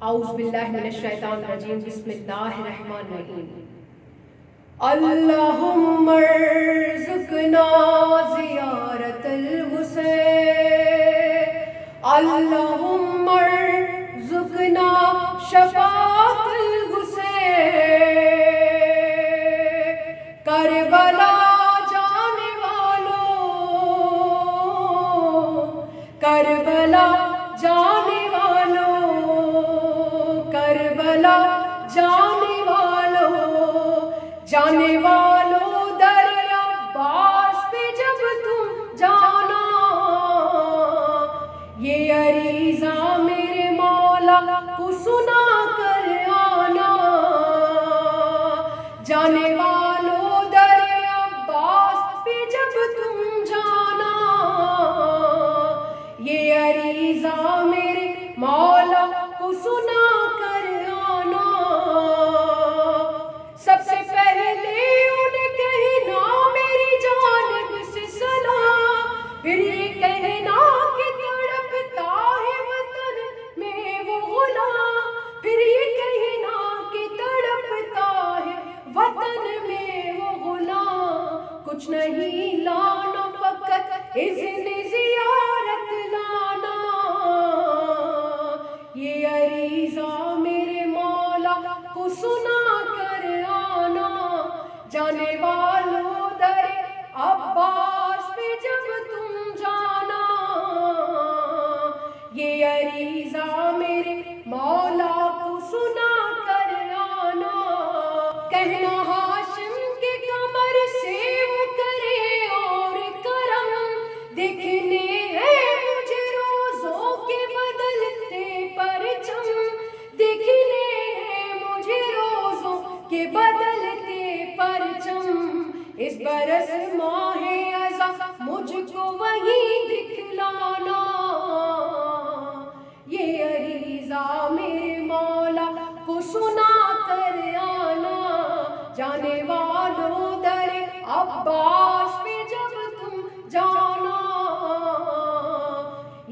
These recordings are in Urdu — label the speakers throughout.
Speaker 1: اعوذ باللہ من الشیطان الرجیم، بسم اللہ الرحمن الرحیم۔ اللہم ارزقنا زیارت الحسین، اللہم ارزقنا شفاعت الحسین، کربلا جانے والوں، کربلا جانے والوں، کربلا جانے والوں در عباس پہ جب تم جانا، یہ عریضہ میرے مولا کو سنا کر آنا، جانے والوں در عباس پہ جب تم جانا، یہ عریضہ میرے مولا کو سنا کر آنا۔ سب سے پہلے انہیں کہنا میری جانب سے سلام، پھر یہ کہنا کہ تڑپتا ہے وطن میں وہ غلام، پھر یہ کہنا کہ تڑپتا ہے وطن میں وہ غلام، کچھ نہیں لانا فقط اذن زیارت لانا، یہ عریضہ میرے مولا کو سنا کر آنا، جانے والوں در عباس پہ جب تم جانا، یہ عریضہ میرے مولا کو سنا کر آنا۔ کہنا ہاشم کے کمر سے وہ کرے اور کرم، دیکھنے ہیں مجھے روزوں کے بدلتے پرچم، دیکھنے ہیں مجھے روزوں کے بدلتے پرچم، اس برس ماہ ازاں مجھ کو وہی دکھلانا، یہ عریضہ میرے مولا کو سنا کر آنا، جانے والوں در عباس پہ جب تم جانا،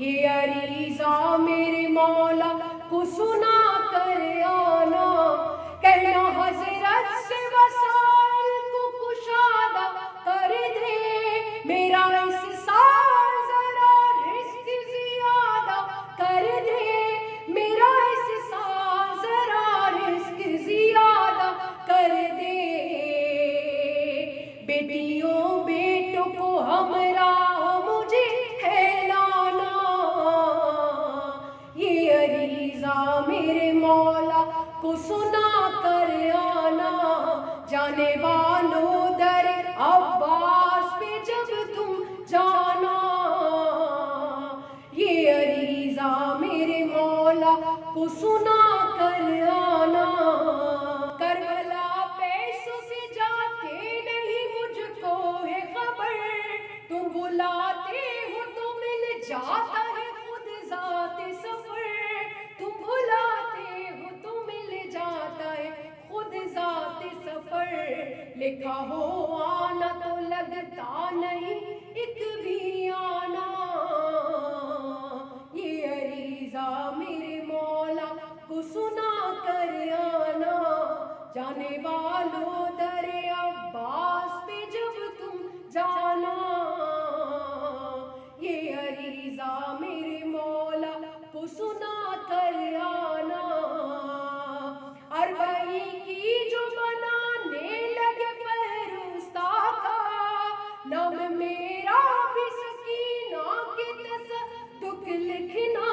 Speaker 1: یہ عریضہ میرے مولا کو سنا کر آنا۔ کہنا حضرت سے وسائل کو کشادہ کر دے، میرا اس سال ذرا رزق زیادہ کر دے، میرا اس سال ذرا رزق زیادہ کر دے، بیٹیوں بیٹوں کو ہمراہ مجھے ہے لانا، یہ عریضہ میرے مولا کو سنا کر آنا، جانے والوں در عباس پہ جب تم جانا، یہ عریضہ میرے مولا کو سنا کر آنا۔ کربلا پیسوں سے جاتے نہیں مجھ کو ہے خبر، تم بلاتے ہو تو مل جاتا ہے خود ذات سفر، تم بلاتے ہو تو مل جاتا ہے خود ذات سفر، لکھا ہو آنا تو لگتا نہیں ایک بھی آنا، یہ عریضہ میرے مولا کو سنا کر آنا، جانے والوں در عباس پہ جب تم جانا، یہ عریضہ میرے مولا کو سنا کر آنا۔ اربعی کی جو بنانے لگے فہرستہ کا، نام میرا بھی سکینہ کے تصدق لکھنا،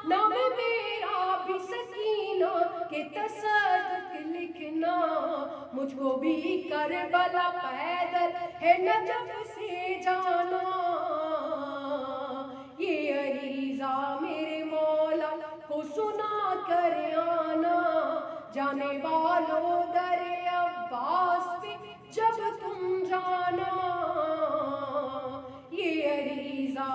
Speaker 1: نام میرا بھی سکینہ کے تصدق لکھنا، مجھ کو بھی کربلا پیدل ہے نجف سے جانا، یہ عریضہ میرے مولا کو سنا کر آنا، جانے والوں در عباس پہ جب تم جانا، یہ عریضہ